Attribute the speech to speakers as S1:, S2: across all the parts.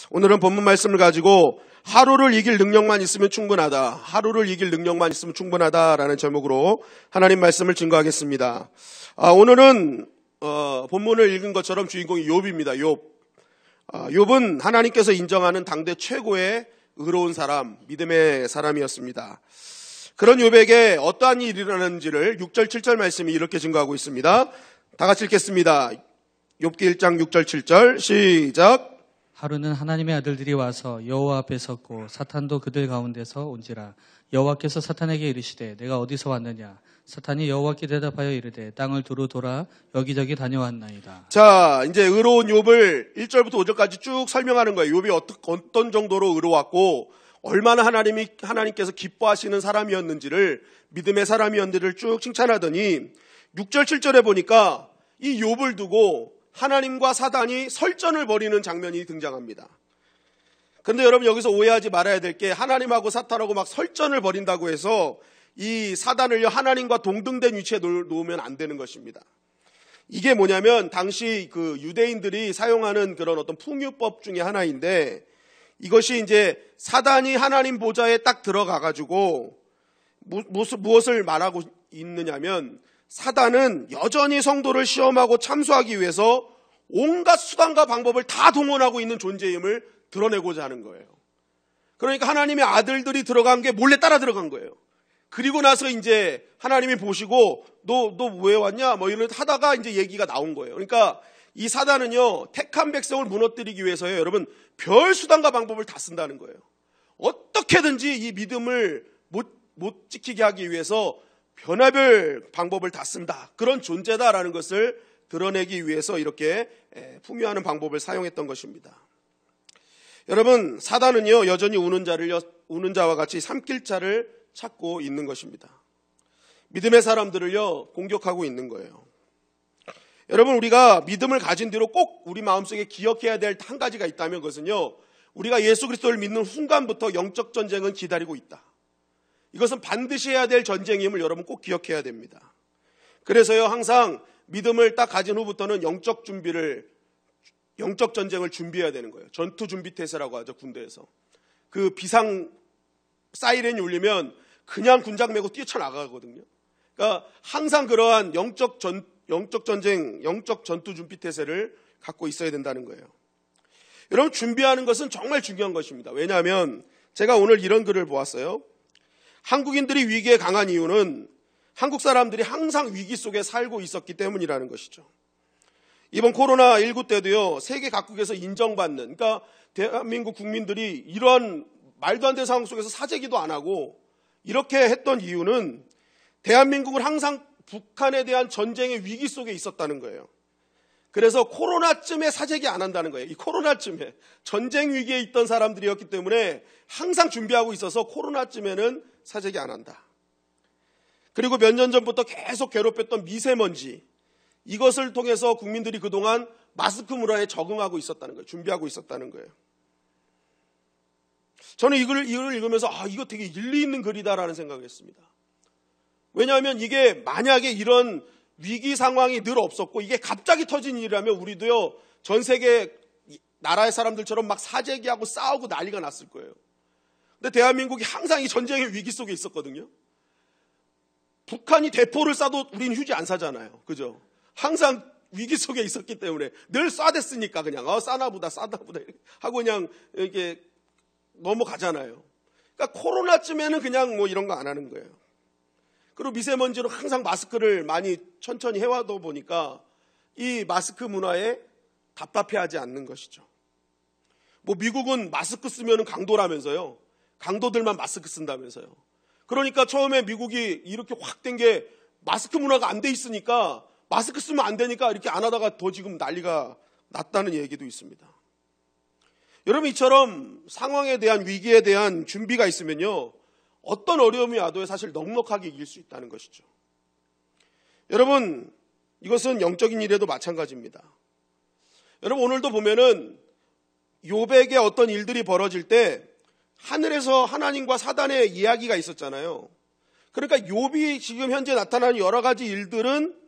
S1: 오늘은 본문 말씀을 가지고 하루를 이길 능력만 있으면 충분하다. 하루를 이길 능력만 있으면 충분하다라는 제목으로 하나님 말씀을 증거하겠습니다. 오늘은 본문을 읽은 것처럼 주인공이 욥입니다. 욥은 하나님께서 인정하는 당대 최고의 의로운 사람, 믿음의 사람이었습니다. 그런 욥에게 어떠한 일이 일어나는지를 6절 7절 말씀이 이렇게 증거하고 있습니다. 다 같이 읽겠습니다. 욥기 1장 6절 7절 시작.
S2: 하루는 하나님의 아들들이 와서 여호와 앞에 섰고 사탄도 그들 가운데서 온지라. 여호와께서 사탄에게 이르시되 내가 어디서 왔느냐. 사탄이 여호와께 대답하여 이르되 땅을 두루 돌아 여기저기 다녀왔나이다.
S1: 자, 이제 의로운 욥을 1절부터 5절까지 쭉 설명하는 거예요. 욥이 어떤 정도로 의로웠고 얼마나 하나님께서 기뻐하시는 사람이었는지를, 믿음의 사람이었는지를 쭉 칭찬하더니 6절 7절에 보니까 이 욥을 두고 하나님과 사단이 설전을 벌이는 장면이 등장합니다. 그런데 여러분, 여기서 오해하지 말아야 될 게, 하나님하고 사탄하고 막 설전을 벌인다고 해서 이 사단을 하나님과 동등된 위치에 놓으면 안 되는 것입니다. 이게 뭐냐면 당시 그 유대인들이 사용하는 그런 어떤 풍유법 중에 하나인데, 이것이 이제 사단이 하나님 보좌에 딱 들어가가지고 무엇을 말하고 있느냐면, 사단은 여전히 성도를 시험하고 참수하기 위해서 온갖 수단과 방법을 다 동원하고 있는 존재임을 드러내고자 하는 거예요. 그러니까 하나님의 아들들이 들어간 게 몰래 따라 들어간 거예요. 그리고 나서 이제 하나님이 보시고 너 왜 왔냐? 뭐 이런 하다가 이제 얘기가 나온 거예요. 그러니까 이 사단은요, 택한 백성을 무너뜨리기 위해서요, 여러분, 별 수단과 방법을 다 쓴다는 거예요. 어떻게든지 이 믿음을 못 지키게 하기 위해서 변화별 방법을 다 쓴다. 그런 존재다라는 것을 드러내기 위해서 이렇게 풍요하는 방법을 사용했던 것입니다. 여러분, 사단은요, 여전히 우는 자와 같이 삼킬 자를 찾고 있는 것입니다. 믿음의 사람들을요, 공격하고 있는 거예요. 여러분, 우리가 믿음을 가진 뒤로 꼭 우리 마음속에 기억해야 될 한 가지가 있다면 그것은요, 우리가 예수 그리스도를 믿는 순간부터 영적 전쟁은 기다리고 있다. 이것은 반드시 해야 될 전쟁임을 여러분 꼭 기억해야 됩니다. 그래서요, 항상 믿음을 딱 가진 후부터는 영적 전쟁을 준비해야 되는 거예요. 전투 준비 태세라고 하죠, 군대에서. 그 비상 사이렌이 울리면 그냥 군장 메고 뛰쳐나가거든요. 그러니까 항상 그러한 영적 전쟁, 영적 전투 준비 태세를 갖고 있어야 된다는 거예요. 여러분, 준비하는 것은 정말 중요한 것입니다. 왜냐하면 제가 오늘 이런 글을 보았어요. 한국인들이 위기에 강한 이유는 한국 사람들이 항상 위기 속에 살고 있었기 때문이라는 것이죠. 이번 코로나19 때도요, 세계 각국에서 인정받는, 그러니까 대한민국 국민들이 이러한 말도 안 되는 상황 속에서 사재기도 안 하고 이렇게 했던 이유는 대한민국은 항상 북한에 대한 전쟁의 위기 속에 있었다는 거예요. 그래서 코로나쯤에 사재기 안 한다는 거예요. 이 코로나쯤에 전쟁 위기에 있던 사람들이었기 때문에 항상 준비하고 있어서 코로나쯤에는 사재기 안 한다. 그리고 몇 년 전부터 계속 괴롭혔던 미세먼지, 이것을 통해서 국민들이 그동안 마스크 문화에 적응하고 있었다는 거예요. 준비하고 있었다는 거예요. 저는 이 글을 읽으면서 이거 되게 일리 있는 글이다라는 생각을 했습니다. 왜냐하면 이게 만약에 이런 위기 상황이 늘 없었고 이게 갑자기 터진 일이라면 우리도요, 전 세계 나라의 사람들처럼 막 사재기하고 싸우고 난리가 났을 거예요. 근데 대한민국이 항상 이 전쟁의 위기 속에 있었거든요. 북한이 대포를 쏴도 우린 휴지 안 사잖아요. 그죠? 항상 위기 속에 있었기 때문에 늘 쏴댔으니까 그냥 싸나보다 하고 그냥 이렇게 넘어가잖아요. 그러니까 코로나쯤에는 그냥 뭐 이런 거 안 하는 거예요. 그리고 미세먼지로 항상 마스크를 많이 천천히 해와도 보니까 이 마스크 문화에 답답해하지 않는 것이죠. 뭐 미국은 마스크 쓰면 강도라면서요. 강도들만 마스크 쓴다면서요. 그러니까 처음에 미국이 이렇게 확 된 게 마스크 문화가 안 돼 있으니까 마스크 쓰면 안 되니까 이렇게 안 하다가 더 지금 난리가 났다는 얘기도 있습니다. 여러분, 이처럼 상황에 대한, 위기에 대한 준비가 있으면요, 어떤 어려움이 와도 사실 넉넉하게 이길 수 있다는 것이죠. 여러분, 이것은 영적인 일에도 마찬가지입니다. 여러분, 오늘도 보면은 욥에게 어떤 일들이 벌어질 때 하늘에서 하나님과 사단의 이야기가 있었잖아요. 그러니까 욥이 지금 현재 나타나는 여러 가지 일들은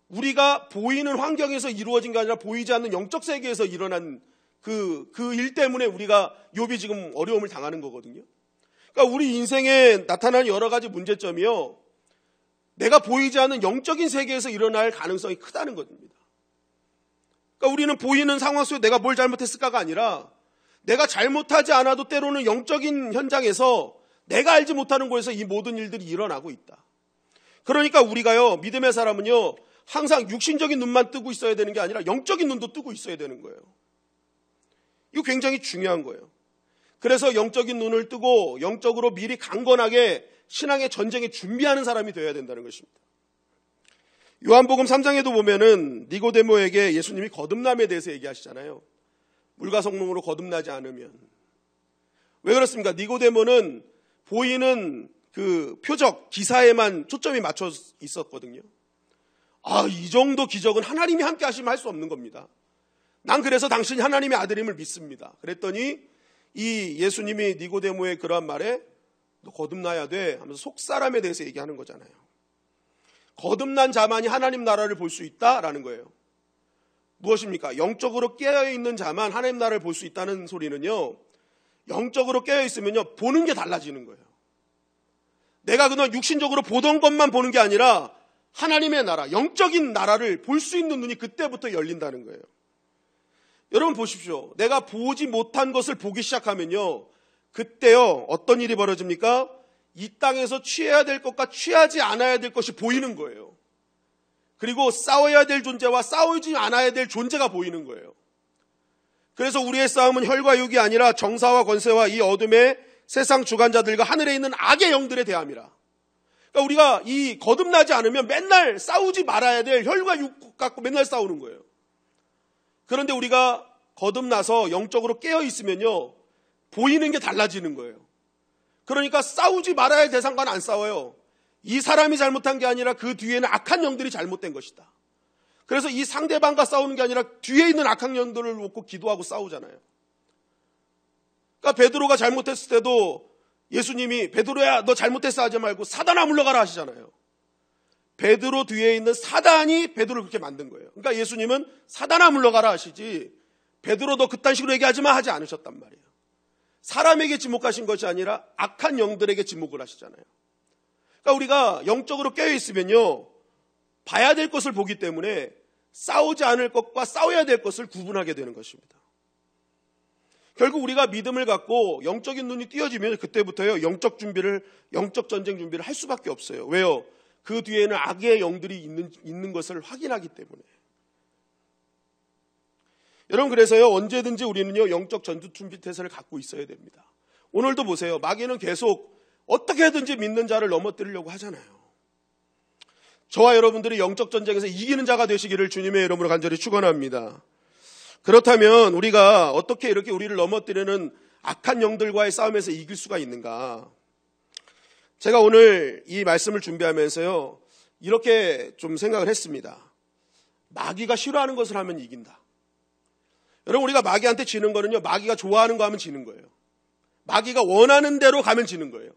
S1: 우리가 보이는 환경에서 이루어진 게 아니라 보이지 않는 영적 세계에서 일어난 그 일 때문에 우리가 욥이 지금 어려움을 당하는 거거든요. 그러니까 우리 인생에 나타나는 여러 가지 문제점이요, 내가 보이지 않는 영적인 세계에서 일어날 가능성이 크다는 겁니다. 그러니까 우리는 보이는 상황 속에 내가 뭘 잘못했을까가 아니라 내가 잘못하지 않아도 때로는 영적인 현장에서 내가 알지 못하는 곳에서 이 모든 일들이 일어나고 있다. 그러니까 우리가요, 믿음의 사람은요, 항상 육신적인 눈만 뜨고 있어야 되는 게 아니라 영적인 눈도 뜨고 있어야 되는 거예요. 이거 굉장히 중요한 거예요. 그래서 영적인 눈을 뜨고 영적으로 미리 강건하게 신앙의 전쟁에 준비하는 사람이 되어야 된다는 것입니다. 요한복음 3장에도 보면은 니고데모에게 예수님이 거듭남에 대해서 얘기하시잖아요. 물과 성령으로 거듭나지 않으면. 왜 그렇습니까? 니고데모는 보이는 그 표적, 기사에만 초점이 맞춰 있었거든요. 이 정도 기적은 하나님이 함께 하시면 할 수 없는 겁니다. 난 그래서 당신이 하나님의 아들임을 믿습니다. 그랬더니 이 예수님이 니고데모의 그러한 말에 너 거듭나야 돼 하면서 속사람에 대해서 얘기하는 거잖아요. 거듭난 자만이 하나님 나라를 볼 수 있다라는 거예요. 무엇입니까? 영적으로 깨어있는 자만 하나님 나라를 볼 수 있다는 소리는요, 영적으로 깨어있으면요, 보는 게 달라지는 거예요. 내가 그동안 육신적으로 보던 것만 보는 게 아니라 하나님의 나라, 영적인 나라를 볼 수 있는 눈이 그때부터 열린다는 거예요. 여러분 보십시오. 내가 보지 못한 것을 보기 시작하면요, 그때요 어떤 일이 벌어집니까? 이 땅에서 취해야 될 것과 취하지 않아야 될 것이 보이는 거예요. 그리고 싸워야 될 존재와 싸우지 않아야 될 존재가 보이는 거예요. 그래서 우리의 싸움은 혈과 육이 아니라 정사와 권세와 이 어둠의 세상 주관자들과 하늘에 있는 악의 영들에 대함이라. 그러니까 우리가 이 거듭나지 않으면 맨날 싸우지 말아야 될 혈과 육 갖고 맨날 싸우는 거예요. 그런데 우리가 거듭나서 영적으로 깨어 있으면요, 보이는 게 달라지는 거예요. 그러니까 싸우지 말아야 할 대상과는 안 싸워요. 이 사람이 잘못한 게 아니라 그 뒤에는 악한 영들이 잘못된 것이다. 그래서 이 상대방과 싸우는 게 아니라 뒤에 있는 악한 영들을 놓고 기도하고 싸우잖아요. 그러니까 베드로가 잘못했을 때도 예수님이 베드로야 너 잘못했어 하지 말고 사단아 물러가라 하시잖아요. 베드로 뒤에 있는 사단이 베드로를 그렇게 만든 거예요. 그러니까 예수님은 사단아 물러가라 하시지 베드로 너 그딴 식으로 얘기하지 마 하지 않으셨단 말이에요. 사람에게 지목하신 것이 아니라 악한 영들에게 지목을 하시잖아요. 그러니까 우리가 영적으로 깨어있으면요, 봐야 될 것을 보기 때문에 싸우지 않을 것과 싸워야 될 것을 구분하게 되는 것입니다. 결국 우리가 믿음을 갖고 영적인 눈이 띄어지면 그때부터요, 영적 전쟁 준비를 할 수밖에 없어요. 왜요? 그 뒤에는 악의 영들이 있는 것을 확인하기 때문에. 여러분, 그래서요, 언제든지 우리는요, 영적 전투 준비 태세를 갖고 있어야 됩니다. 오늘도 보세요. 마귀는 계속 어떻게든지 믿는 자를 넘어뜨리려고 하잖아요. 저와 여러분들이 영적 전쟁에서 이기는 자가 되시기를 주님의 이름으로 간절히 축원합니다. 그렇다면 우리가 어떻게 이렇게 우리를 넘어뜨리는 악한 영들과의 싸움에서 이길 수가 있는가? 제가 오늘 이 말씀을 준비하면서요, 이렇게 좀 생각을 했습니다. 마귀가 싫어하는 것을 하면 이긴다. 여러분, 우리가 마귀한테 지는 거는요, 마귀가 좋아하는 거 하면 지는 거예요. 마귀가 원하는 대로 가면 지는 거예요.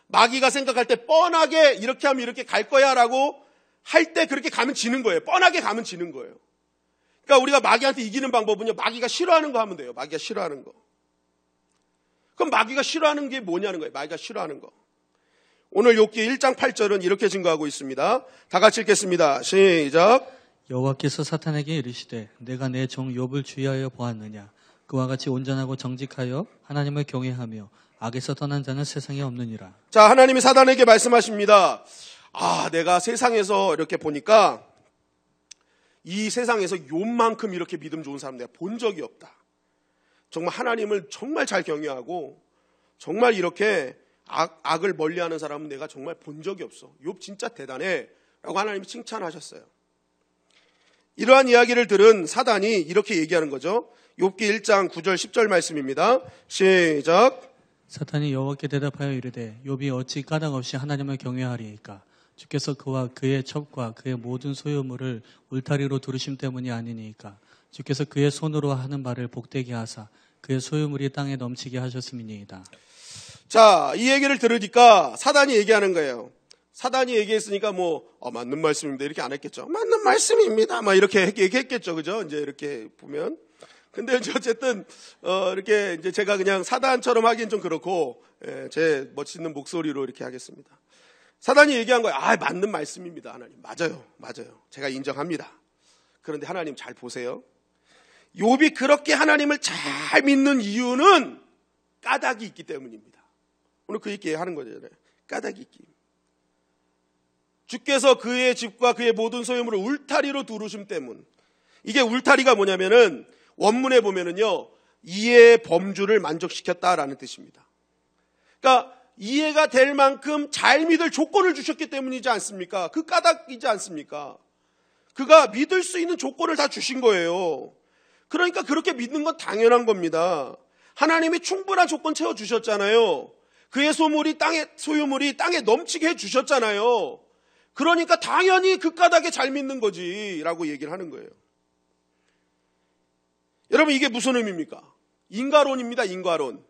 S1: 마귀가 생각할 때 뻔하게 이렇게 하면 이렇게 갈 거야 라고 할 때 그렇게 가면 지는 거예요. 뻔하게 가면 지는 거예요. 그러니까 우리가 마귀한테 이기는 방법은요, 마귀가 싫어하는 거 하면 돼요. 마귀가 싫어하는 거. 그럼 마귀가 싫어하는 게 뭐냐는 거예요. 마귀가 싫어하는 거. 오늘 욥기 1장 8절은 이렇게 증거하고 있습니다. 다 같이 읽겠습니다. 시작.
S2: 여호와께서 사탄에게 이르시되 내가 내 종 욥을 주의하여 보았느냐. 그와 같이 온전하고 정직하여 하나님을 경외하며 악에서 떠난 자는 세상에 없느니라.
S1: 자, 하나님이 사단에게 말씀하십니다. 내가 세상에서 이렇게 보니까 이 세상에서 욥만큼 이렇게 믿음 좋은 사람 내가 본 적이 없다. 정말 하나님을 정말 잘 경외하고 정말 이렇게 악을 멀리하는 사람은 내가 정말 본 적이 없어. 욥 진짜 대단해 라고 하나님이 칭찬하셨어요. 이러한 이야기를 들은 사단이 이렇게 얘기하는 거죠. 욥기 1장 9절 10절 말씀입니다. 시작.
S2: 사탄이 여호와께 대답하여 이르되 욥이 어찌 까닭없이 하나님을 경외하리이까. 주께서 그와 그의 첩과 그의 모든 소유물을 울타리로 두르심 때문이 아니니까. 주께서 그의 손으로 하는 바를 복되게 하사 그의 소유물이 땅에 넘치게 하셨음이니이다. 자,
S1: 이 얘기를 들으니까 사단이 얘기하는 거예요. 사단이 얘기했으니까 맞는 말씀입니다 이렇게 안 했겠죠. 맞는 말씀입니다 막 이렇게 얘기했겠죠. 그죠? 이제 이렇게 보면. 근데 이제 어쨌든 이렇게 이제 제가 그냥 사단처럼 하기엔 좀 그렇고 제 멋있는 목소리로 이렇게 하겠습니다. 사단이 얘기한 거예요. 맞는 말씀입니다. 하나님. 맞아요. 제가 인정합니다. 그런데 하나님 잘 보세요. 욥이 그렇게 하나님을 잘 믿는 이유는 까닭이 있기 때문입니다. 오늘 그 얘기 하는 거잖아요. 까닭이 있기. 주께서 그의 집과 그의 모든 소유물을 울타리로 두르심 때문. 이게 울타리가 뭐냐면은 원문에 보면은요, 이해의 범주를 만족시켰다라는 뜻입니다. 그러니까 이해가 될 만큼 잘 믿을 조건을 주셨기 때문이지 않습니까? 그 까닭이지 않습니까? 그가 믿을 수 있는 조건을 다 주신 거예요. 그러니까 그렇게 믿는 건 당연한 겁니다. 하나님이 충분한 조건 채워주셨잖아요. 그의 소유물이 땅에 넘치게 해주셨잖아요. 그러니까 당연히 그 까닭에 잘 믿는 거지 라고 얘기를 하는 거예요. 여러분, 이게 무슨 의미입니까? 인과론입니다. 인과론.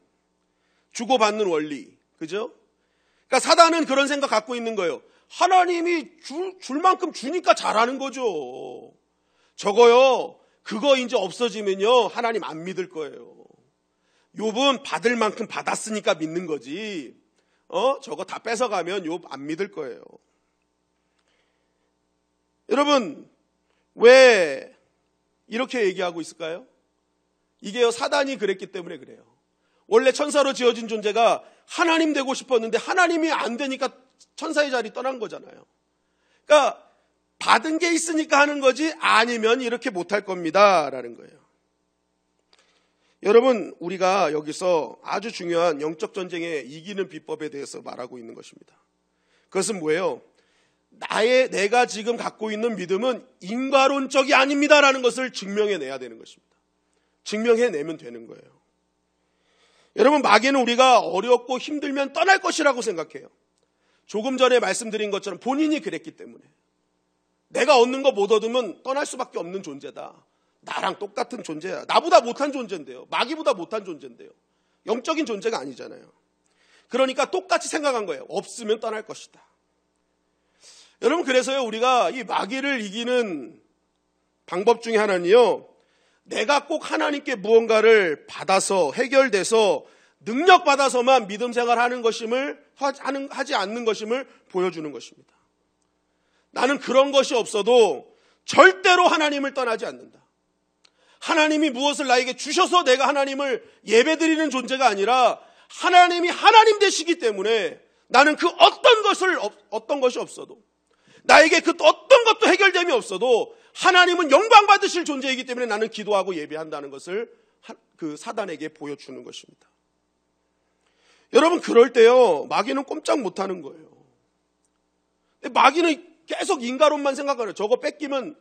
S1: 주고받는 원리. 그죠? 그러니까 사단은 그런 생각 갖고 있는 거예요. 하나님이 줄 만큼 주니까 잘하는 거죠. 저거요, 그거 이제 없어지면요, 하나님 안 믿을 거예요. 욥은 받을 만큼 받았으니까 믿는 거지. 저거 다 뺏어가면 욥 안 믿을 거예요. 여러분, 왜 이렇게 얘기하고 있을까요? 이게요, 사단이 그랬기 때문에 그래요. 원래 천사로 지어진 존재가 하나님 되고 싶었는데 하나님이 안 되니까 천사의 자리 떠난 거잖아요. 그러니까 받은 게 있으니까 하는 거지 아니면 이렇게 못할 겁니다 라는 거예요. 여러분, 우리가 여기서 아주 중요한 영적 전쟁에 이기는 비법에 대해서 말하고 있는 것입니다. 그것은 뭐예요? 내가 지금 갖고 있는 믿음은 인과론적이 아닙니다라는 것을 증명해내야 되는 것입니다. 증명해내면 되는 거예요. 여러분, 마귀는 우리가 어렵고 힘들면 떠날 것이라고 생각해요. 조금 전에 말씀드린 것처럼 본인이 그랬기 때문에. 내가 얻는 거 못 얻으면 떠날 수밖에 없는 존재다. 나랑 똑같은 존재야. 나보다 못한 존재인데요. 마귀보다 못한 존재인데요. 영적인 존재가 아니잖아요. 그러니까 똑같이 생각한 거예요. 없으면 떠날 것이다. 여러분, 그래서요, 우리가 이 마귀를 이기는 방법 중에 하나는요, 내가 꼭 하나님께 무언가를 받아서 해결돼서 능력받아서만 믿음 생활하는 것임을 하지 않는 것임을 보여주는 것입니다. 나는 그런 것이 없어도 절대로 하나님을 떠나지 않는다. 하나님이 무엇을 나에게 주셔서 내가 하나님을 예배드리는 존재가 아니라 하나님이 하나님 되시기 때문에 나는 그 어떤 것이 없어도, 나에게 그 어떤 것도 해결됨이 없어도 하나님은 영광 받으실 존재이기 때문에 나는 기도하고 예배한다는 것을 그 사단에게 보여주는 것입니다. 여러분, 그럴 때요, 마귀는 꼼짝 못하는 거예요. 마귀는 계속 인과론만 생각하는, 저거 뺏기면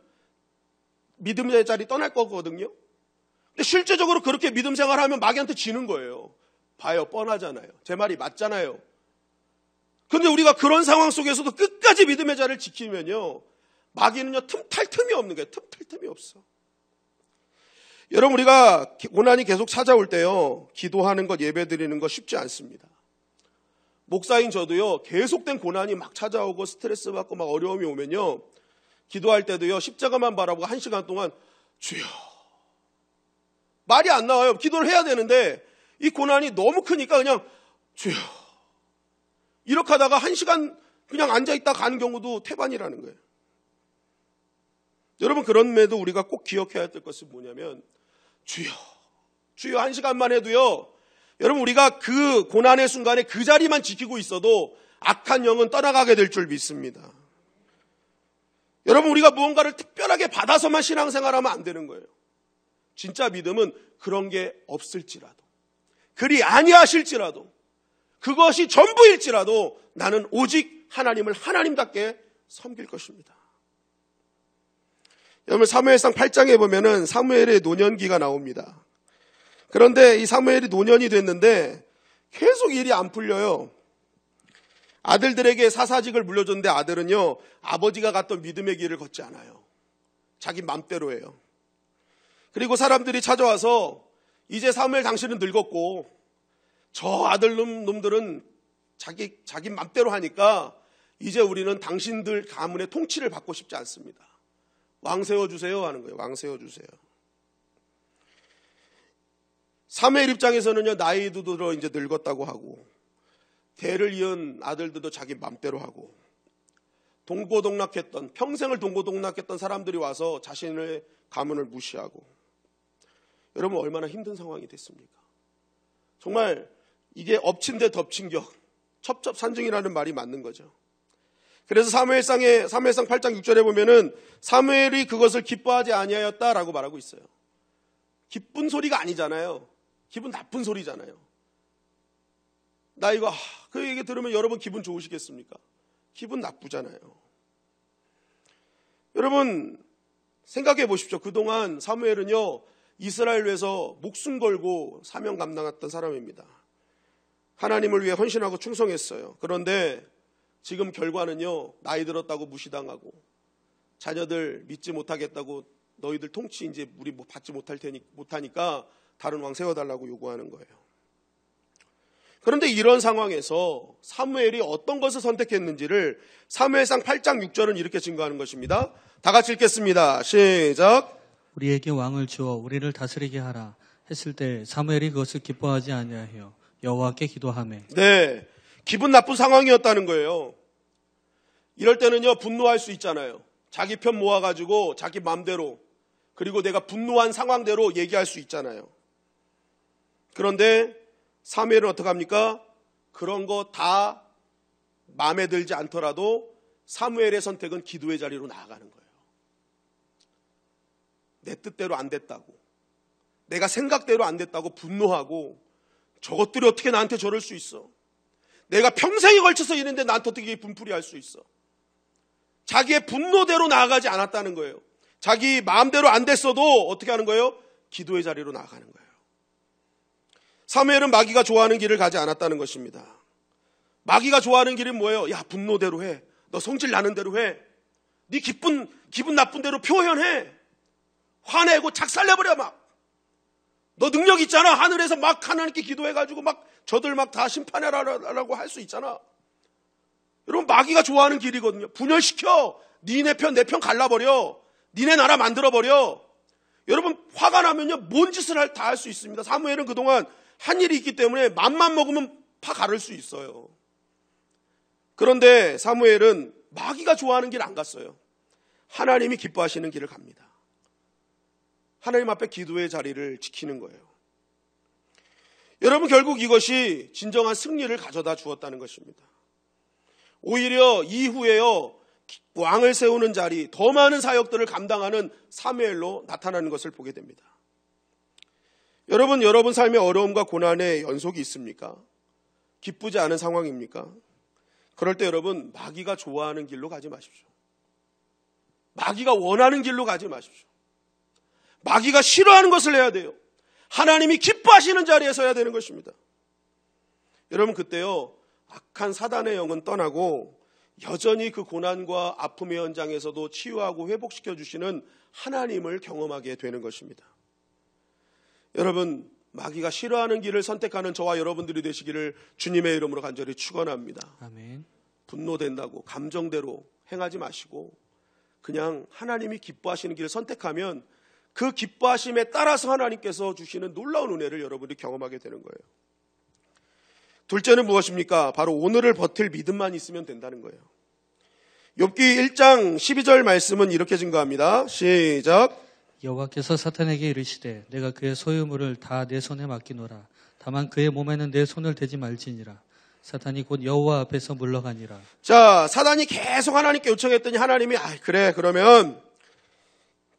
S1: 믿음의 자리 떠날 거거든요. 근데 실제적으로 그렇게 믿음 생활하면 마귀한테 지는 거예요. 봐요, 뻔하잖아요. 제 말이 맞잖아요. 근데 우리가 그런 상황 속에서도 끝까지 믿음의 자리를 지키면요, 마귀는요, 틈탈 틈이 없는 거예요. 틈탈 틈이 없어. 여러분, 우리가 고난이 계속 찾아올 때요, 기도하는 것, 예배드리는 것 쉽지 않습니다. 목사인 저도요, 계속된 고난이 막 찾아오고 스트레스 받고 막 어려움이 오면요, 기도할 때도요, 십자가만 바라보고 1시간 동안 주여, 말이 안 나와요. 기도를 해야 되는데 이 고난이 너무 크니까 그냥 주여, 이렇게 하다가 1시간 그냥 앉아있다 가는 경우도 태반이라는 거예요. 여러분, 그럼에도 우리가 꼭 기억해야 될 것은 뭐냐면 주여 1시간만 해도요, 여러분, 우리가 그 고난의 순간에 그 자리만 지키고 있어도 악한 영은 떠나가게 될 줄 믿습니다. 여러분, 우리가 무언가를 특별하게 받아서만 신앙생활하면 안 되는 거예요. 진짜 믿음은 그런 게 없을지라도, 그리 아니하실지라도, 그것이 전부일지라도 나는 오직 하나님을 하나님답게 섬길 것입니다. 여러분, 사무엘상 8장에 보면은 사무엘의 노년기가 나옵니다. 그런데 이 사무엘이 노년이 됐는데 계속 일이 안 풀려요. 아들들에게 사사직을 물려줬는데 아들은요, 아버지가 갔던 믿음의 길을 걷지 않아요. 자기 맘대로 해요. 그리고 사람들이 찾아와서 이제 사무엘 당신은 늙었고 저 아들놈들은 자기 맘대로 하니까 이제 우리는 당신들 가문의 통치를 받고 싶지 않습니다. 왕 세워주세요 하는 거예요. 왕 세워주세요. 사무엘 입장에서는요, 나이도 들어 이제 늙었다고 하고, 대를 이은 아들들도 자기 맘대로 하고, 동고동락했던, 평생을 동고동락했던 사람들이 와서 자신의 가문을 무시하고, 여러분 얼마나 힘든 상황이 됐습니까? 정말 이게 엎친 데 덮친 격, 첩첩산중이라는 말이 맞는 거죠. 그래서 사무엘상 8장 6절에 보면은 사무엘이 그것을 기뻐하지 아니하였다라고 말하고 있어요. 기쁜 소리가 아니잖아요. 기분 나쁜 소리잖아요. 나 이거 그 얘기 들으면 여러분 기분 좋으시겠습니까? 기분 나쁘잖아요. 여러분 생각해 보십시오. 그동안 사무엘은요, 이스라엘 위해서 목숨 걸고 사명 감당했던 사람입니다. 하나님을 위해 헌신하고 충성했어요. 그런데 지금 결과는요, 나이 들었다고 무시당하고, 자녀들 믿지 못하겠다고, 너희들 통치 이제 우리 받지 못하니까 다른 왕 세워달라고 요구하는 거예요. 그런데 이런 상황에서 사무엘이 어떤 것을 선택했는지를 사무엘상 8장 6절은 이렇게 증거하는 것입니다. 다 같이 읽겠습니다. 시작.
S2: 우리에게 왕을 주어 우리를 다스리게 하라 했을 때 사무엘이 그것을 기뻐하지 아니하여 여호와께 기도하매.
S1: 네, 기분 나쁜 상황이었다는 거예요. 이럴 때는요, 분노할 수 있잖아요. 자기 편 모아가지고 자기 마음대로, 그리고 내가 분노한 상황대로 얘기할 수 있잖아요. 그런데 사무엘은 어떻게 합니까? 그런 거 다 마음에 들지 않더라도 사무엘의 선택은 기도의 자리로 나아가는 거예요. 내 뜻대로 안 됐다고, 내가 생각대로 안 됐다고 분노하고, 저것들이 어떻게 나한테 저럴 수 있어? 내가 평생에 걸쳐서 이랬는데 나한테 어떻게 분풀이할 수 있어? 자기의 분노대로 나아가지 않았다는 거예요. 자기 마음대로 안 됐어도 어떻게 하는 거예요? 기도의 자리로 나아가는 거예요. 사무엘은 마귀가 좋아하는 길을 가지 않았다는 것입니다. 마귀가 좋아하는 길은 뭐예요? 야, 분노대로 해. 너 성질 나는 대로 해. 네 기분 나쁜 대로 표현해. 화내고 작살내버려 막. 너 능력 있잖아. 하늘에서 막 하나님께 기도해가지고 막 저들 막 다 심판해라라고 할 수 있잖아. 여러분, 마귀가 좋아하는 길이거든요. 분열시켜. 니네 편, 내 편 갈라버려. 니네 나라 만들어버려. 여러분, 화가 나면요, 뭔 짓을 다 할 수 있습니다. 사무엘은 그동안 한 일이 있기 때문에 맘만 먹으면 파 가를 수 있어요. 그런데 사무엘은 마귀가 좋아하는 길 안 갔어요. 하나님이 기뻐하시는 길을 갑니다. 하나님 앞에 기도의 자리를 지키는 거예요. 여러분, 결국 이것이 진정한 승리를 가져다 주었다는 것입니다. 오히려 이후에요, 왕을 세우는 자리, 더 많은 사역들을 감당하는 사무엘로 나타나는 것을 보게 됩니다. 여러분 삶의 어려움과 고난의 연속이 있습니까? 기쁘지 않은 상황입니까? 그럴 때 여러분, 마귀가 좋아하는 길로 가지 마십시오. 마귀가 원하는 길로 가지 마십시오. 마귀가 싫어하는 것을 해야 돼요. 하나님이 기뻐하시는 자리에 서야 되는 것입니다. 여러분, 그때요, 악한 사단의 영은 떠나고 여전히 그 고난과 아픔의 현장에서도 치유하고 회복시켜 주시는 하나님을 경험하게 되는 것입니다. 여러분, 마귀가 싫어하는 길을 선택하는 저와 여러분들이 되시기를 주님의 이름으로 간절히 축원합니다.
S2: 아멘.
S1: 분노된다고 감정대로 행하지 마시고 그냥 하나님이 기뻐하시는 길을 선택하면 그 기뻐하심에 따라서 하나님께서 주시는 놀라운 은혜를 여러분이 경험하게 되는 거예요. 둘째는 무엇입니까? 바로 오늘을 버틸 믿음만 있으면 된다는 거예요. 욥기 1장 12절 말씀은 이렇게 증거합니다. 시작.
S2: 여호와께서 사탄에게 이르시되 내가 그의 소유물을 다 내 손에 맡기노라. 다만 그의 몸에는 내 손을 대지 말지니라. 사탄이 곧 여호와 앞에서 물러가니라.
S1: 자, 사단이 계속 하나님께 요청했더니 하나님이 그래, 그러면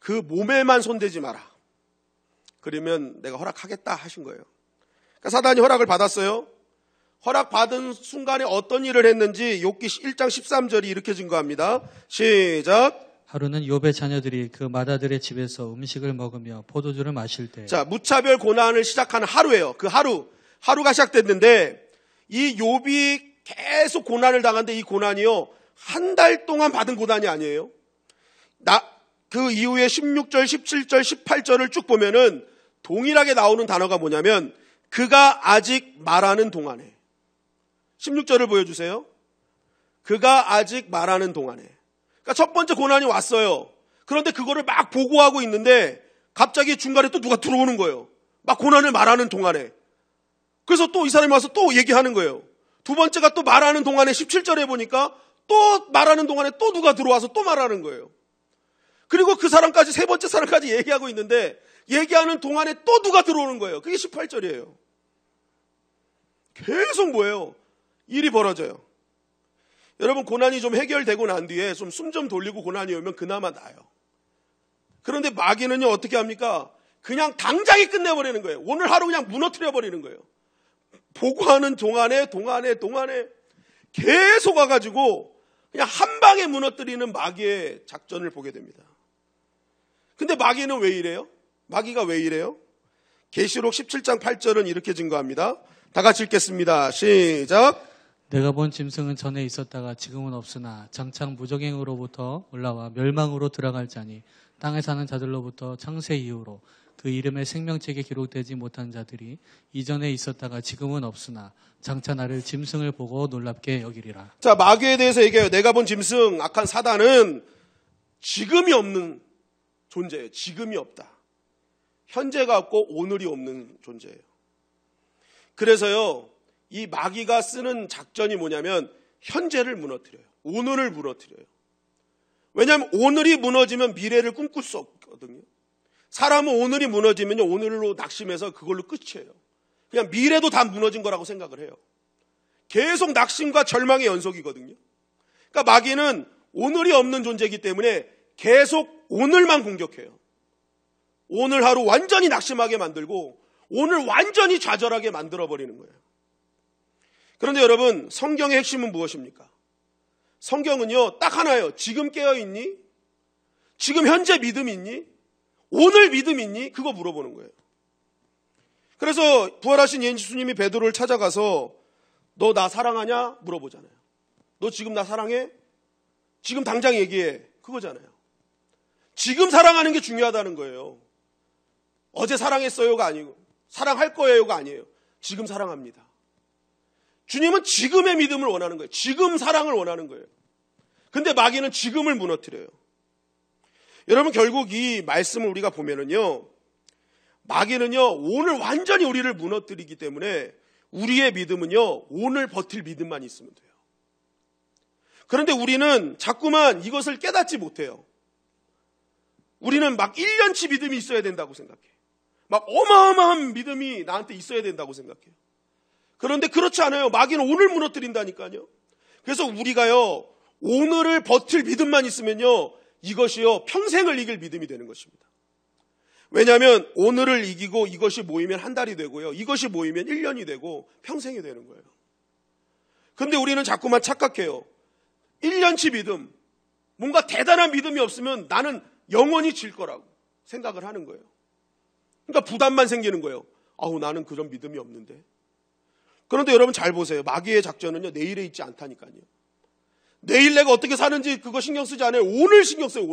S1: 그 몸에만 손대지 마라. 그러면 내가 허락하겠다 하신 거예요. 그러니까 사단이 허락을 받았어요. 허락받은 순간에 어떤 일을 했는지 욥기 1장 13절이 이렇게 증거합니다. 시작.
S2: 하루는 욥의 자녀들이 그 마다들의 집에서 음식을 먹으며 포도주를 마실 때.
S1: 자, 무차별 고난을 시작하는 하루예요. 그 하루가 시작됐는데 이 욥이 계속 고난을 당하는데 이 고난이요, 한 달 동안 받은 고난이 아니에요. 그 이후에 16절, 17절, 18절을 쭉 보면은 동일하게 나오는 단어가 뭐냐면 그가 아직 말하는 동안에. 16절을 보여주세요. 그가 아직 말하는 동안에. 그러니까 첫 번째 고난이 왔어요. 그런데 그거를 막 보고하고 있는데 갑자기 중간에 또 누가 들어오는 거예요. 막 고난을 말하는 동안에. 그래서 또 이 사람이 와서 또 얘기하는 거예요. 두 번째가 또 말하는 동안에 17절에 보니까 또 말하는 동안에 또 누가 들어와서 또 말하는 거예요. 그리고 그 사람까지, 세 번째 사람까지 얘기하고 있는데 얘기하는 동안에 또 누가 들어오는 거예요. 그게 18절이에요. 계속 뭐예요? 일이 벌어져요. 여러분, 고난이 좀 해결되고 난 뒤에 좀 숨 좀 돌리고 고난이 오면 그나마 나아요. 그런데 마귀는요, 어떻게 합니까? 그냥 당장에 끝내버리는 거예요. 오늘 하루 그냥 무너뜨려 버리는 거예요. 보고하는 동안에 계속 와가지고 그냥 한 방에 무너뜨리는 마귀의 작전을 보게 됩니다. 근데 마귀는 왜 이래요? 마귀가 왜 이래요? 계시록 17장 8절은 이렇게 증거합니다. 다 같이 읽겠습니다. 시작.
S2: 내가 본 짐승은 전에 있었다가 지금은 없으나 장창 무적행으로부터 올라와 멸망으로 들어갈 자니 땅에 사는 자들로부터 창세 이후로 그 이름의 생명책에 기록되지 못한 자들이 이전에 있었다가 지금은 없으나 장차 나를 짐승을 보고 놀랍게 여기리라.
S1: 자, 마귀에 대해서 얘기해요. 내가 본 짐승, 악한 사단은 지금이 없는 존재예요. 지금이 없다. 현재가 없고 오늘이 없는 존재예요. 그래서요, 이 마귀가 쓰는 작전이 뭐냐면 현재를 무너뜨려요. 오늘을 무너뜨려요. 왜냐하면 오늘이 무너지면 미래를 꿈꿀 수 없거든요. 사람은 오늘이 무너지면요, 오늘로 낙심해서 그걸로 끝이에요. 그냥 미래도 다 무너진 거라고 생각을 해요. 계속 낙심과 절망의 연속이거든요. 그러니까 마귀는 오늘이 없는 존재이기 때문에 계속 오늘만 공격해요. 오늘 하루 완전히 낙심하게 만들고 오늘 완전히 좌절하게 만들어버리는 거예요. 그런데 여러분, 성경의 핵심은 무엇입니까? 성경은요, 딱 하나예요. 지금 깨어있니? 지금 현재 믿음 있니? 오늘 믿음 있니? 그거 물어보는 거예요. 그래서 부활하신 예수님이 베드로를 찾아가서 너 나 사랑하냐? 물어보잖아요. 너 지금 나 사랑해? 지금 당장 얘기해. 그거잖아요. 지금 사랑하는 게 중요하다는 거예요. 어제 사랑했어요가 아니고 사랑할 거예요가 아니에요. 지금 사랑합니다. 주님은 지금의 믿음을 원하는 거예요. 지금 사랑을 원하는 거예요. 근데 마귀는 지금을 무너뜨려요. 여러분, 결국 이 말씀을 우리가 보면은요, 마귀는요, 오늘 완전히 우리를 무너뜨리기 때문에 우리의 믿음은요, 오늘 버틸 믿음만 있으면 돼요. 그런데 우리는 자꾸만 이것을 깨닫지 못해요. 우리는 막 1년치 믿음이 있어야 된다고 생각해. 막 어마어마한 믿음이 나한테 있어야 된다고 생각해요. 그런데 그렇지 않아요. 마귀는 오늘 무너뜨린다니까요. 그래서 우리가요, 오늘을 버틸 믿음만 있으면요, 이것이요, 평생을 이길 믿음이 되는 것입니다. 왜냐하면 오늘을 이기고 이것이 모이면 한 달이 되고요, 이것이 모이면 1년이 되고 평생이 되는 거예요. 그런데 우리는 자꾸만 착각해요. 1년치 믿음, 뭔가 대단한 믿음이 없으면 나는 영원히 질 거라고 생각을 하는 거예요. 그러니까 부담만 생기는 거예요. 아우, 나는 그런 믿음이 없는데. 그런데 여러분 잘 보세요. 마귀의 작전은요, 내일에 있지 않다니까요. 내일 내가 어떻게 사는지 그거 신경 쓰지 않아요. 오늘 신경 써요.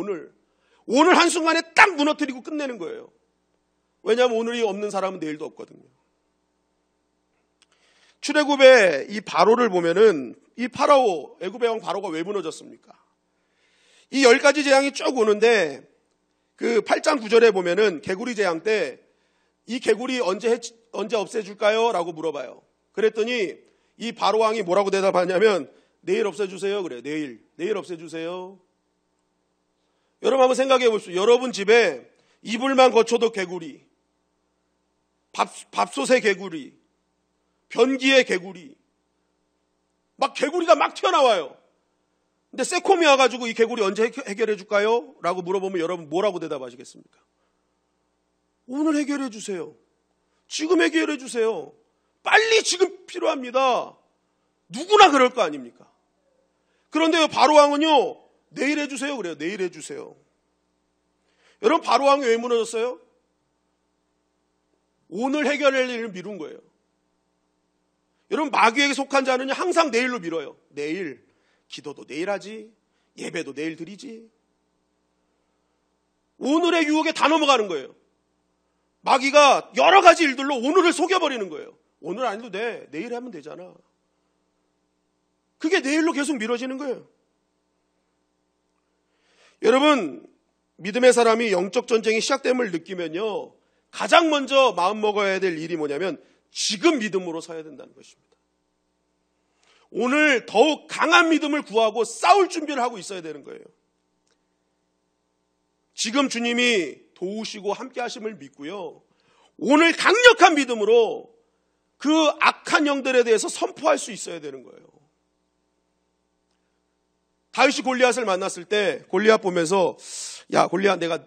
S1: 오늘 한순간에 딱 무너뜨리고 끝내는 거예요. 왜냐하면 오늘이 없는 사람은 내일도 없거든요. 출애굽의 이 바로를 보면은 이 파라오, 애굽의 왕 바로가 왜 무너졌습니까? 이 10가지 재앙이 쭉 오는데 그 8장 9절에 보면은 개구리 재앙 때 이 개구리 언제 없애줄까요? 라고 물어봐요. 그랬더니 이 바로 왕이 뭐라고 대답하냐면 내일 없애주세요. 그래요. 내일 없애주세요. 여러분 한번 생각해 보십시오. 여러분 집에 이불만 거쳐도 개구리, 밥솥에 개구리, 변기에 개구리, 막 개구리가 막 튀어나와요. 근데 새콤이 와가지고 이 개구리 언제 해결해 줄까요? 라고 물어보면 여러분 뭐라고 대답하시겠습니까? 오늘 해결해 주세요. 지금 해결해 주세요. 빨리 지금 필요합니다. 누구나 그럴 거 아닙니까? 그런데 바로왕은요, 내일 해주세요. 그래요. 내일 해주세요. 여러분, 바로왕이 왜 무너졌어요? 오늘 해결할 일을 미룬 거예요. 여러분, 마귀에게 속한 자는 항상 내일로 미뤄요. 내일, 기도도 내일 하지, 예배도 내일 드리지. 오늘의 유혹에 다 넘어가는 거예요. 마귀가 여러 가지 일들로 오늘을 속여버리는 거예요. 오늘 안 해도 돼. 내일 하면 되잖아. 그게 내일로 계속 미뤄지는 거예요. 여러분, 믿음의 사람이 영적 전쟁이 시작됨을 느끼면요, 가장 먼저 마음먹어야 될 일이 뭐냐면 지금 믿음으로 서야 된다는 것입니다. 오늘 더욱 강한 믿음을 구하고 싸울 준비를 하고 있어야 되는 거예요. 지금 주님이 도우시고 함께 하심을 믿고요. 오늘 강력한 믿음으로 그 악한 영들에 대해서 선포할 수 있어야 되는 거예요. 다윗이 골리앗을 만났을 때 골리앗 보면서 야 골리앗 내가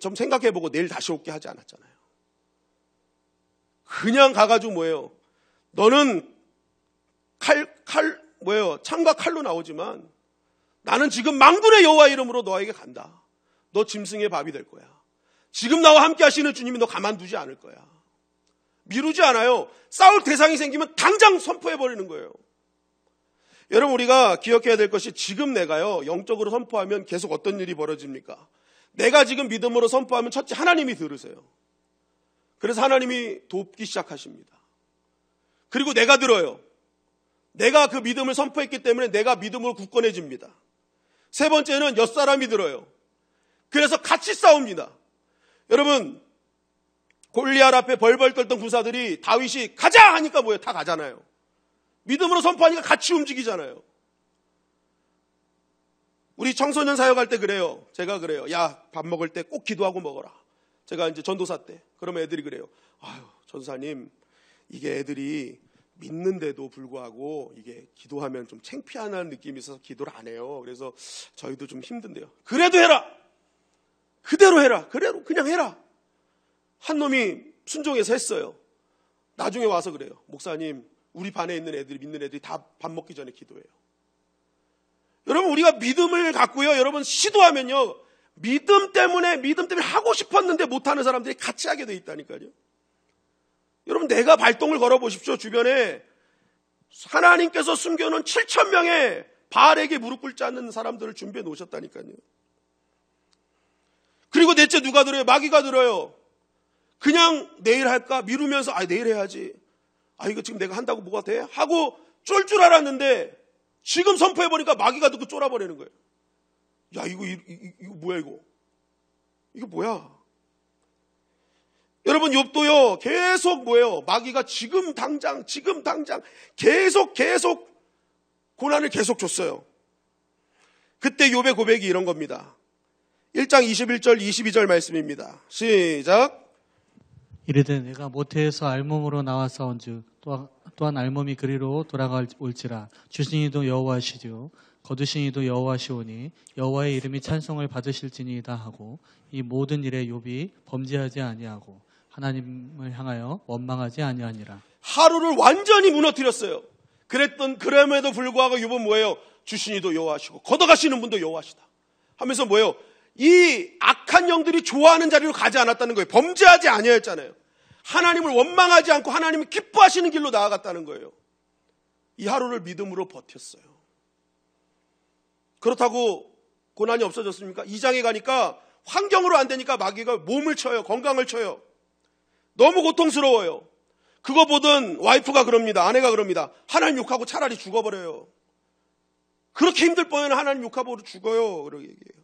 S1: 좀 생각해보고 내일 다시 올게 하지 않았잖아요. 그냥 가가지고 뭐예요? 너는 창과 칼로 나오지만 나는 지금 만군의 여호와 이름으로 너에게 간다. 너 짐승의 밥이 될 거야. 지금 나와 함께 하시는 주님이 너 가만두지 않을 거야. 미루지 않아요. 싸울 대상이 생기면 당장 선포해버리는 거예요. 여러분 우리가 기억해야 될 것이 지금 내가요 영적으로 선포하면 계속 어떤 일이 벌어집니까? 내가 지금 믿음으로 선포하면 첫째 하나님이 들으세요. 그래서 하나님이 돕기 시작하십니다. 그리고 내가 들어요. 내가 그 믿음을 선포했기 때문에 내가 믿음으로 굳건해집니다. 세 번째는 옆사람이 들어요. 그래서 같이 싸웁니다. 여러분 골리앗 앞에 벌벌 떨던 구사들이 다윗이 가자 하니까 뭐예요? 다 가잖아요. 믿음으로 선포하니까 같이 움직이잖아요. 우리 청소년 사역할 때 그래요. 제가 그래요. 야, 밥 먹을 때 꼭 기도하고 먹어라. 제가 이제 전도사 때. 그러면 애들이 그래요. 아유, 전도사님, 이게 애들이 믿는데도 불구하고 이게 기도하면 좀 창피하다는 느낌이 있어서 기도를 안 해요. 그래서 저희도 좀 힘든데요. 그래도 해라. 그대로 해라. 그대로 그냥 해라. 한 놈이 순종해서 했어요. 나중에 와서 그래요. 목사님, 우리 반에 있는 애들이 믿는 애들이 다 밥 먹기 전에 기도해요. 여러분 우리가 믿음을 갖고요. 여러분 시도하면요. 믿음 때문에 하고 싶었는데 못하는 사람들이 같이 하게 돼 있다니까요. 여러분 내가 발동을 걸어보십시오. 주변에 하나님께서 숨겨놓은 7,000명의 바알에게 무릎 꿇지 않는 사람들을 준비해 놓으셨다니까요. 그리고 넷째 누가 들어요? 마귀가 들어요. 그냥 내일 할까? 미루면서 내일 해야지. 이거 지금 내가 한다고 뭐가 돼? 하고 쫄 줄 알았는데 지금 선포해버리니까 마귀가 듣고 쫄아버리는 거예요. 야 이거 뭐야 이거. 이거 뭐야. 여러분 욥도요 계속 뭐예요. 마귀가 지금 당장 계속 고난을 계속 줬어요. 그때 욥의 고백이 이런 겁니다. 1장 21절 22절 말씀입니다. 시작.
S2: 이르되 내가 모태에서 알몸으로 나와싸운즉 또한 알몸이 그리로 돌아올지라 주신 이도 여호와시요 거두신 이도 여호와시오니 여호와의 이름이 찬송을 받으실지니이다 하고 이 모든 일에 욥이 범죄하지 아니하고 하나님을 향하여 원망하지 아니하니라.
S1: 하루를 완전히 무너뜨렸어요. 그럼에도 불구하고 욥은 뭐예요? 주신 이도 여호와시고 걷어가시는 분도 여호와시다 하면서 뭐예요? 이 악한 영들이 좋아하는 자리로 가지 않았다는 거예요. 범죄하지 아니하였잖아요. 하나님을 원망하지 않고 하나님이 기뻐하시는 길로 나아갔다는 거예요. 이 하루를 믿음으로 버텼어요. 그렇다고 고난이 없어졌습니까? 2장에 가니까 환경으로 안 되니까 마귀가 몸을 쳐요. 건강을 쳐요. 너무 고통스러워요. 그거 보던 와이프가 그럽니다. 아내가 그럽니다. 하나님 욕하고 차라리 죽어버려요. 그렇게 힘들 뻔해는 하나님 욕하고 죽어요. 그렇게 얘기해요.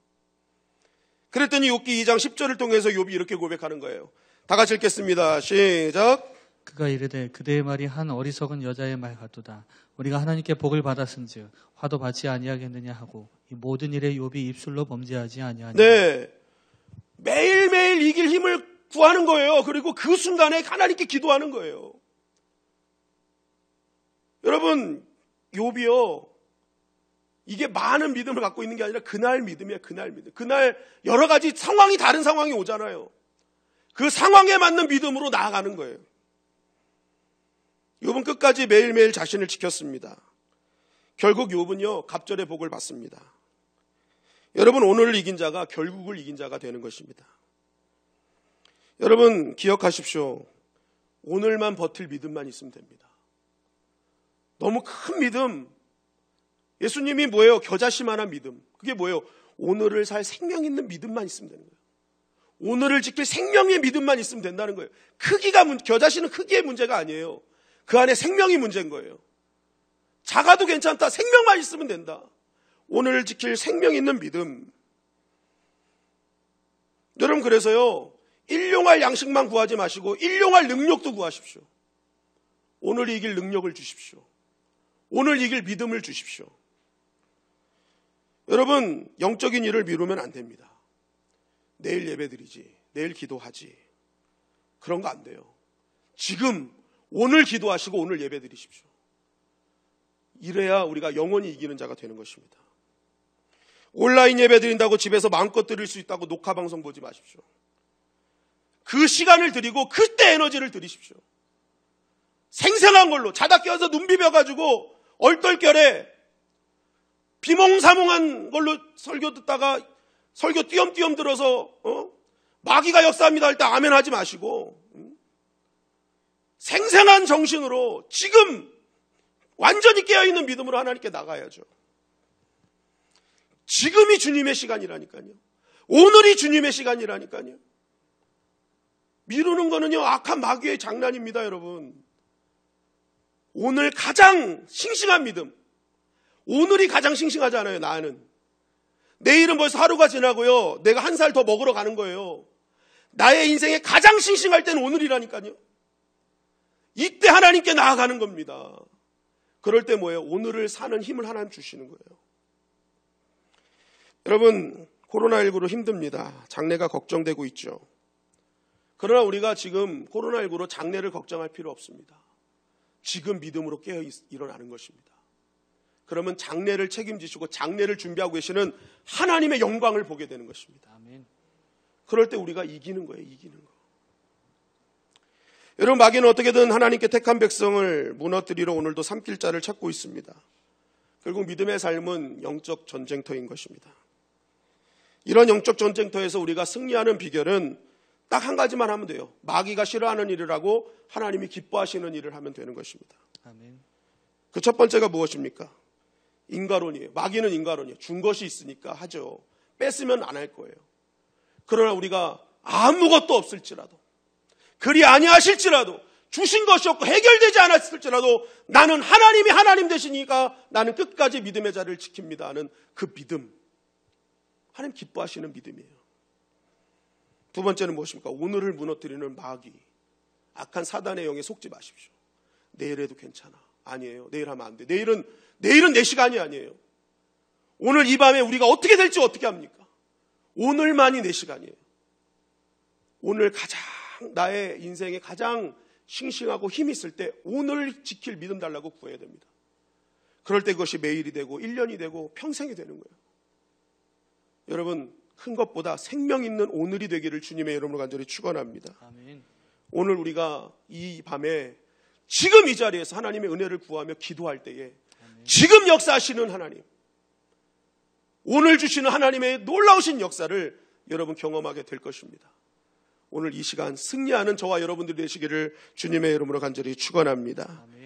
S1: 그랬더니 욥기 2장 10절을 통해서 욥이 이렇게 고백하는 거예요. 다 같이 읽겠습니다. 시작.
S2: 그가 이르되 그대의 말이 한 어리석은 여자의 말 같도다. 우리가 하나님께 복을 받았은즉 화도 받지 아니하겠느냐 하고 이 모든 일에 욥이 입술로 범죄하지 아니하니라.
S1: 네, 매일매일 이길 힘을 구하는 거예요. 그리고 그 순간에 하나님께 기도하는 거예요. 여러분 욥이요. 이게 많은 믿음을 갖고 있는 게 아니라 그날 믿음이에요. 그날 믿음. 그날 여러 가지 상황이 다른 상황이 오잖아요. 그 상황에 맞는 믿음으로 나아가는 거예요. 욥은 끝까지 매일매일 자신을 지켰습니다. 결국 욥은요 갑절의 복을 받습니다. 여러분 오늘을 이긴 자가 결국을 이긴 자가 되는 것입니다. 여러분 기억하십시오. 오늘만 버틸 믿음만 있으면 됩니다. 너무 큰 믿음. 예수님이 뭐예요? 겨자씨만한 믿음. 그게 뭐예요? 오늘을 살 생명 있는 믿음만 있으면 되는 거예요. 오늘을 지킬 생명의 믿음만 있으면 된다는 거예요. 겨자씨는 크기의 문제가 아니에요. 그 안에 생명이 문제인 거예요. 작아도 괜찮다. 생명만 있으면 된다. 오늘을 지킬 생명 있는 믿음. 여러분 그래서요. 일용할 양식만 구하지 마시고 일용할 능력도 구하십시오. 오늘 이길 능력을 주십시오. 오늘 이길 믿음을 주십시오. 여러분, 영적인 일을 미루면 안 됩니다. 내일 예배드리지, 내일 기도하지, 그런 거 안 돼요. 지금 오늘 기도하시고 오늘 예배드리십시오. 이래야 우리가 영원히 이기는 자가 되는 것입니다. 온라인 예배드린다고 집에서 마음껏 드릴 수 있다고 녹화방송 보지 마십시오. 그 시간을 드리고 그때 에너지를 드리십시오. 생생한 걸로 자다 깨어서 눈 비벼가지고 얼떨결에 비몽사몽한 걸로 설교 듣다가 설교 띄엄띄엄 들어서 마귀가 역사합니다 할 때 아멘 하지 마시고 생생한 정신으로 지금 완전히 깨어있는 믿음으로 하나님께 나가야죠. 지금이 주님의 시간이라니까요. 오늘이 주님의 시간이라니까요. 미루는 거는요, 악한 마귀의 장난입니다, 여러분. 오늘 가장 싱싱한 믿음. 오늘이 가장 싱싱하잖아요, 나는. 내일은 벌써 하루가 지나고요. 내가 한 살 더 먹으러 가는 거예요. 나의 인생에 가장 싱싱할 때는 오늘이라니까요. 이때 하나님께 나아가는 겁니다. 그럴 때 뭐예요? 오늘을 사는 힘을 하나님 주시는 거예요. 여러분, 코로나19로 힘듭니다. 장래가 걱정되고 있죠. 그러나 우리가 지금 코로나19로 장래를 걱정할 필요 없습니다. 지금 믿음으로 깨어 일어나는 것입니다. 그러면 장래를 책임지시고 장래를 준비하고 계시는 하나님의 영광을 보게 되는 것입니다.
S2: 아멘.
S1: 그럴 때 우리가 이기는 거예요. 이기는 거. 여러분, 마귀는 어떻게든 하나님께 택한 백성을 무너뜨리러 오늘도 삼킬자를 찾고 있습니다. 결국 믿음의 삶은 영적 전쟁터인 것입니다. 이런 영적 전쟁터에서 우리가 승리하는 비결은 딱 한 가지만 하면 돼요. 마귀가 싫어하는 일을 하고 하나님이 기뻐하시는 일을 하면 되는 것입니다.
S2: 아멘.
S1: 그 첫 번째가 무엇입니까? 인과론이에요. 마귀는 인과론이에요. 준 것이 있으니까 하죠. 뺐으면 안 할 거예요. 그러나 우리가 아무것도 없을지라도, 그리 아니하실지라도, 주신 것이 없고 해결되지 않았을지라도 나는 하나님이 하나님 되시니까 나는 끝까지 믿음의 자리를 지킵니다 하는 그 믿음, 하나님 기뻐하시는 믿음이에요. 두 번째는 무엇입니까? 오늘을 무너뜨리는 마귀, 악한 사단의 영에 속지 마십시오. 내일 해도 괜찮아. 아니에요. 내일 하면 안 돼. 내일은 내 시간이 아니에요. 오늘 이 밤에 우리가 어떻게 될지 어떻게 합니까? 오늘만이 내 시간이에요. 오늘 가장 나의 인생에 가장 싱싱하고 힘이 있을 때 오늘 지킬 믿음 달라고 구해야 됩니다. 그럴 때 그것이 매일이 되고 1년이 되고 평생이 되는 거예요. 여러분, 큰 것보다 생명 있는 오늘이 되기를 주님의 이름으로 간절히 축원합니다.
S2: 아멘.
S1: 오늘 우리가 이 밤에 지금 이 자리에서 하나님의 은혜를 구하며 기도할 때에 지금 역사하시는 하나님, 오늘 주시는 하나님의 놀라우신 역사를 여러분 경험하게 될 것입니다. 오늘 이 시간 승리하는 저와 여러분들이 되시기를 주님의 이름으로 간절히 축원합니다.
S2: 아멘.